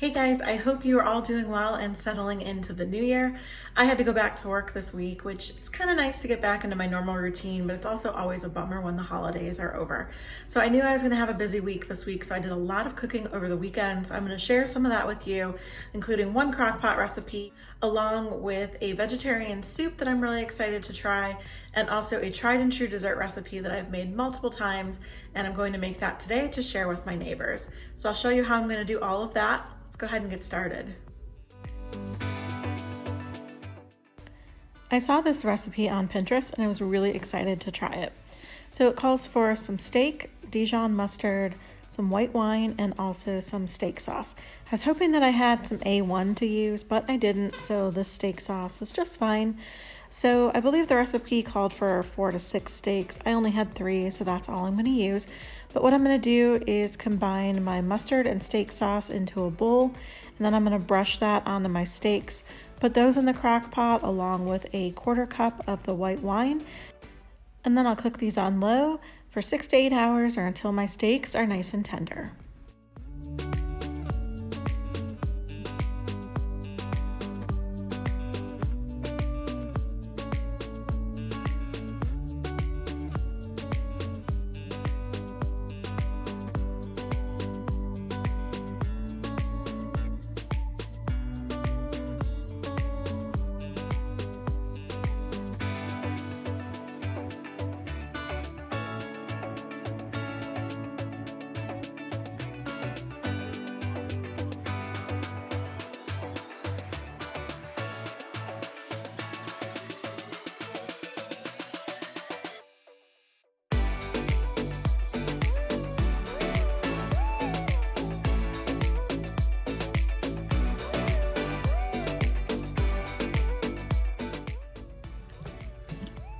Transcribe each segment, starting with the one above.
Hey guys, I hope you are all doing well and settling into the new year. I had to go back to work this week, which it's kind of nice to get back into my normal routine, but it's also always a bummer when the holidays are over. So I knew I was going to have a busy week this week, so I did a lot of cooking over the weekends. I'm going to share some of that with you, including one crockpot recipe, along with a vegetarian soup that I'm really excited to try, and also a tried and true dessert recipe that I've made multiple times, and I'm going to make that today to share with my neighbors. So I'll show you how I'm going to do all of that. Let's go ahead and get started. I saw this recipe on Pinterest and I was really excited to try it. So it calls for some steak, Dijon mustard, some white wine, and also some steak sauce. I was hoping that I had some A1 to use, but I didn't, so this steak sauce was just fine. So I believe the recipe called for 4 to 6 steaks. I only had 3, so that's all I'm going to use. But what I'm going to do is combine my mustard and steak sauce into a bowl, and then I'm going to brush that onto my steaks, put those in the crock pot along with a 1/4 cup of the white wine, and then I'll cook these on low for 6 to 8 hours or until my steaks are nice and tender.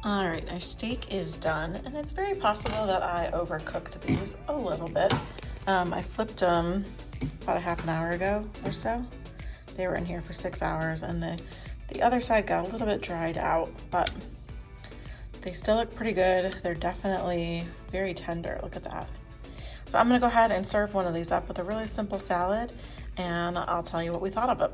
All right, our steak is done, and it's very possible that I overcooked these a little bit. I flipped them about a half an hour ago or so. They were in here for 6 hours, and the other side got a little bit dried out, but they still look pretty good. They're definitely very tender. Look at that. So I'm gonna go ahead and serve one of these up with a really simple salad, and I'll tell you what we thought of it.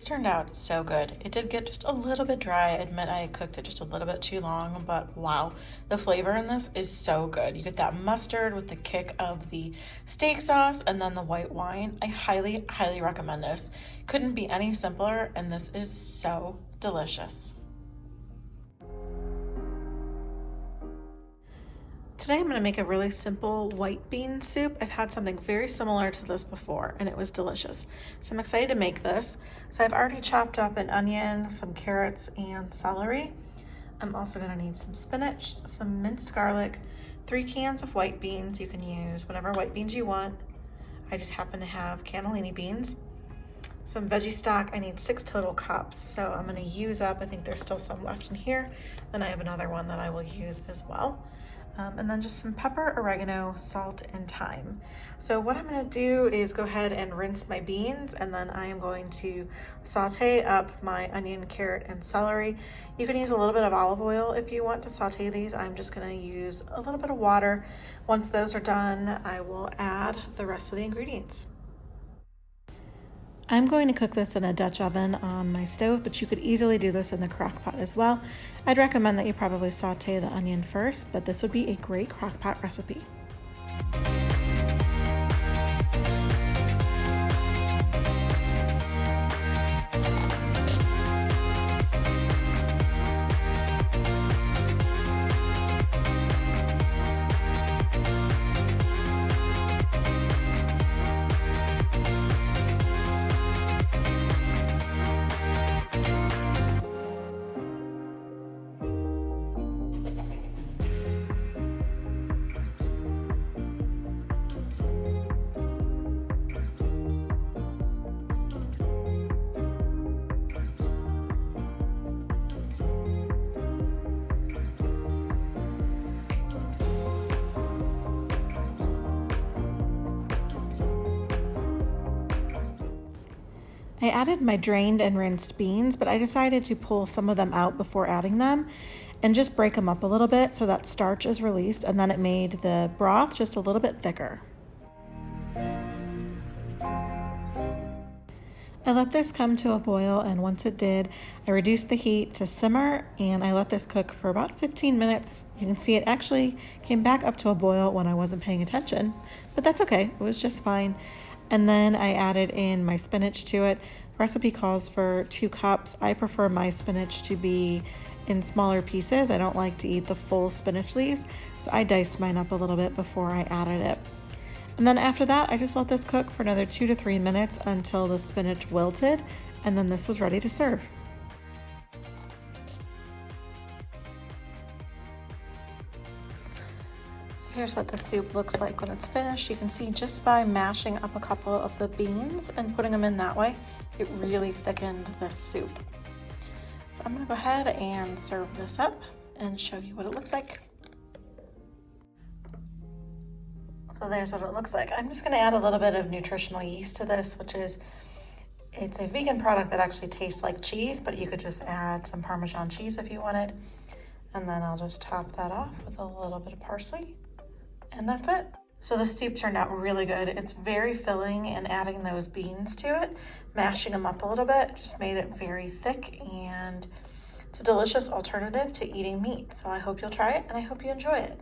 Turned out so good. It did get just a little bit dry. I admit I cooked it just a little bit too long, but wow, the flavor in this is so good. You get that mustard with the kick of the steak sauce and then the white wine. I highly, highly recommend this. Couldn't be any simpler, and this is so delicious. Today I'm going to make a really simple white bean soup. I've had something very similar to this before and it was delicious. So I'm excited to make this. So I've already chopped up an onion, some carrots, and celery. I'm also going to need some spinach, some minced garlic, 3 cans of white beans. You can use whatever white beans you want. I just happen to have cannellini beans. Some veggie stock. I need 6 total cups. So I'm going to use up, I think there's still some left in here. Then I have another one that I will use as well. And then just some pepper, oregano, salt, and thyme. So what I'm gonna do is go ahead and rinse my beans, and then I am going to saute up my onion, carrot, and celery. You can use a little bit of olive oil if you want to saute these. I'm just gonna use a little bit of water. Once those are done, I will add the rest of the ingredients. I'm going to cook this in a Dutch oven on my stove, but you could easily do this in the crock pot as well. I'd recommend that you probably saute the onion first, but this would be a great crock pot recipe. I added my drained and rinsed beans, but I decided to pull some of them out before adding them. and just break them up a little bit so that starch is released, and then it made the broth just a little bit thicker. I let this come to a boil, and once it did, I reduced the heat to simmer, and I let this cook for about 15 minutes. You can see it actually came back up to a boil when I wasn't paying attention, but that's okay, it was just fine. And then I added in my spinach to it. The recipe calls for 2 cups. I prefer my spinach to be in smaller pieces. I don't like to eat the full spinach leaves, so I diced mine up a little bit before I added it. And then after that, I just let this cook for another 2 to 3 minutes until the spinach wilted, and then this was ready to serve. So here's what the soup looks like when it's finished. You can see just by mashing up a couple of the beans and putting them in that way, it really thickened the soup. So I'm gonna go ahead and serve this up and show you what it looks like. So there's what it looks like. I'm just gonna add a little bit of nutritional yeast to this, it's a vegan product that actually tastes like cheese, but you could just add some Parmesan cheese if you wanted. And then I'll just top that off with a little bit of parsley, and that's it. So the soup turned out really good. It's very filling, and adding those beans to it, mashing them up a little bit, just made it very thick, and it's a delicious alternative to eating meat. So I hope you'll try it, and I hope you enjoy it.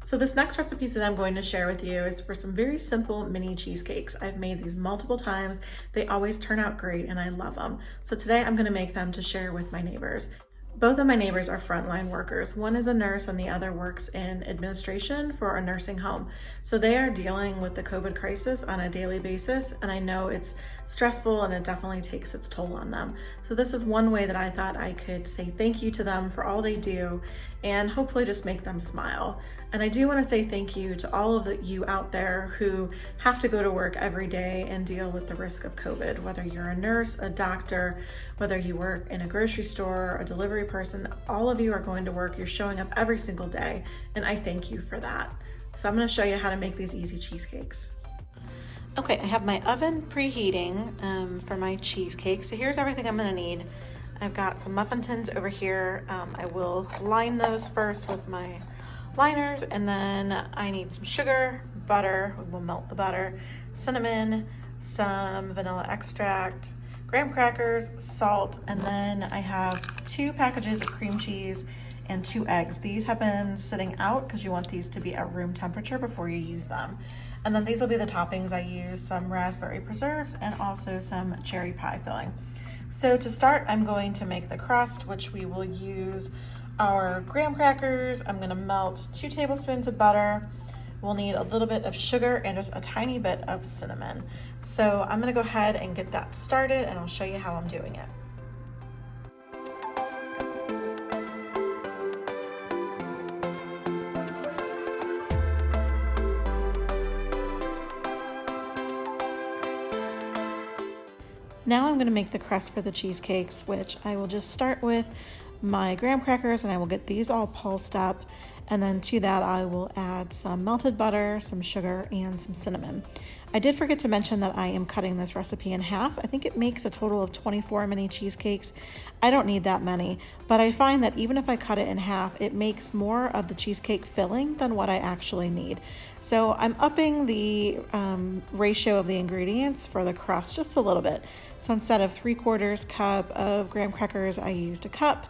So this next recipe that I'm going to share with you is for some very simple mini cheesecakes. I've made these multiple times. They always turn out great, and I love them. So today I'm going to make them to share with my neighbors. Both of my neighbors are frontline workers. One is a nurse and the other works in administration for a nursing home. So they are dealing with the COVID crisis on a daily basis, and I know it's stressful and it definitely takes its toll on them. So this is one way that I thought I could say thank you to them for all they do and hopefully just make them smile. And I do want to say thank you to all of you out there who have to go to work every day and deal with the risk of COVID, whether you're a nurse, a doctor, whether you work in a grocery store, a delivery person, all of you are going to work. You're showing up every single day, and I thank you for that. So I'm going to show you how to make these easy cheesecakes. Okay, I have my oven preheating for my cheesecake. So here's everything I'm going to need. I've got some muffin tins over here. I will line those first with my liners, and then I need some sugar, butter, we'll melt the butter, cinnamon, some vanilla extract, graham crackers, salt, and then I have 2 packages of cream cheese and 2 eggs. These have been sitting out because you want these to be at room temperature before you use them. And then these will be the toppings I use, some raspberry preserves and also some cherry pie filling. So to start, I'm going to make the crust, which we will use our graham crackers. I'm gonna melt 2 tablespoons of butter. We'll need a little bit of sugar and just a tiny bit of cinnamon. So I'm gonna go ahead and get that started, and I'll show you how I'm doing it. Now I'm gonna make the crust for the cheesecakes, which I will just start with my graham crackers, and I will get these all pulsed up, and then to that I will add some melted butter, some sugar, and some cinnamon. I did forget to mention that I am cutting this recipe in half. I think it makes a total of 24 mini cheesecakes. I don't need that many, but I find that even if I cut it in half, it makes more of the cheesecake filling than what I actually need. So I'm upping the ratio of the ingredients for the crust just a little bit. So instead of 3/4 cup of graham crackers, I used a cup,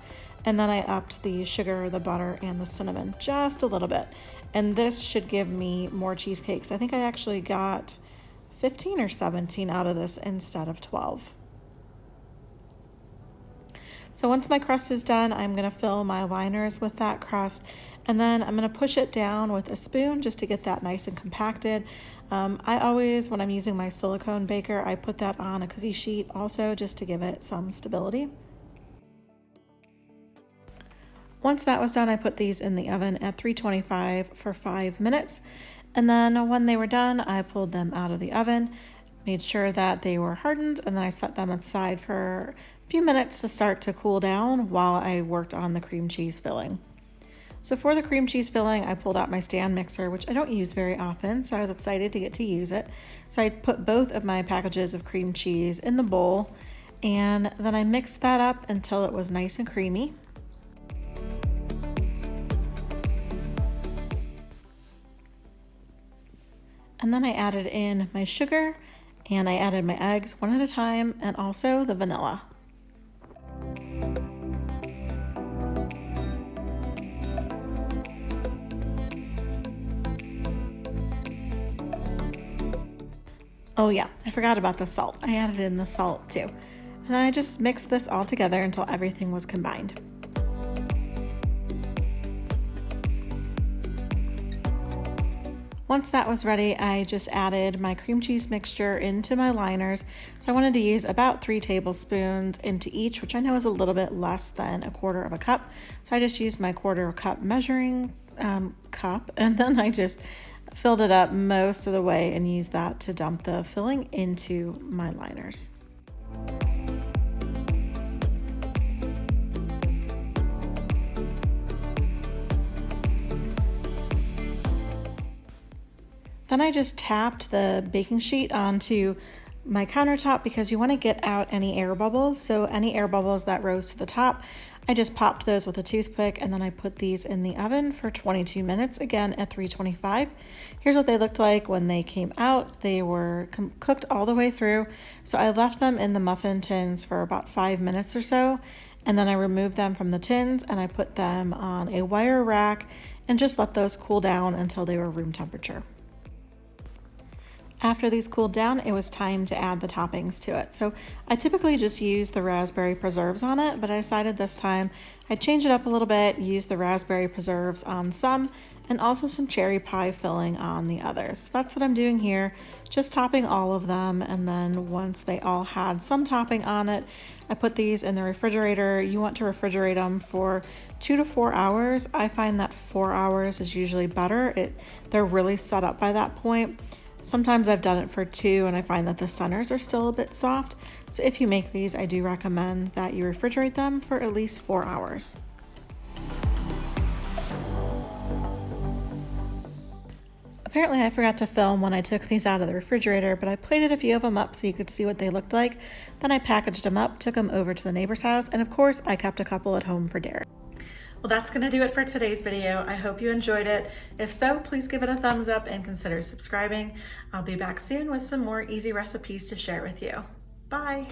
and then I upped the sugar, the butter, and the cinnamon just a little bit. And this should give me more cheesecakes. I think I actually got 15 or 17 out of this instead of 12. So once my crust is done, I'm gonna fill my liners with that crust, and then I'm gonna push it down with a spoon just to get that nice and compacted. I always, when I'm using my silicone baker, I put that on a cookie sheet also just to give it some stability. Once that was done, I put these in the oven at 325 for 5 minutes. And then when they were done, I pulled them out of the oven, made sure that they were hardened, and then I set them aside for a few minutes to start to cool down while I worked on the cream cheese filling. So for the cream cheese filling, I pulled out my stand mixer, which I don't use very often, so I was excited to get to use it. So I put both of my packages of cream cheese in the bowl, And then I mixed that up until it was nice and creamy. And then I added in my sugar and I added my eggs one at a time and also the vanilla. Oh yeah, I forgot about the salt. I added in the salt too. And then I just mixed this all together until everything was combined. Once that was ready, I just added my cream cheese mixture into my liners. So I wanted to use about 3 tablespoons into each, which I know is a little bit less than 1/4 of a cup. So I just used my 1/4 cup measuring cup, and then I just filled it up most of the way and used that to dump the filling into my liners. Then I just tapped the baking sheet onto my countertop because you want to get out any air bubbles. So any air bubbles that rose to the top, I just popped those with a toothpick, and then I put these in the oven for 22 minutes, again at 325. Here's what they looked like when they came out. They were cooked all the way through. So I left them in the muffin tins for about 5 minutes or so, and then I removed them from the tins and I put them on a wire rack and just let those cool down until they were room temperature. After these cooled down, it was time to add the toppings to it. So I typically just use the raspberry preserves on it, but I decided this time I'd change it up a little bit, use the raspberry preserves on some, and also some cherry pie filling on the others. So that's what I'm doing here, just topping all of them, and then once they all had some topping on it, I put these in the refrigerator. You want to refrigerate them for 2 to 4 hours. I find that 4 hours is usually better. They're really set up by that point. Sometimes I've done it for 2 and I find that the centers are still a bit soft. So if you make these, I do recommend that you refrigerate them for at least 4 hours. Apparently I forgot to film when I took these out of the refrigerator, but I plated a few of them up so you could see what they looked like. Then I packaged them up, took them over to the neighbor's house, and of course I kept a couple at home for Derek. Well, that's going to do it for today's video. I hope you enjoyed it. If so, please give it a thumbs up and consider subscribing. I'll be back soon with some more easy recipes to share with you. Bye.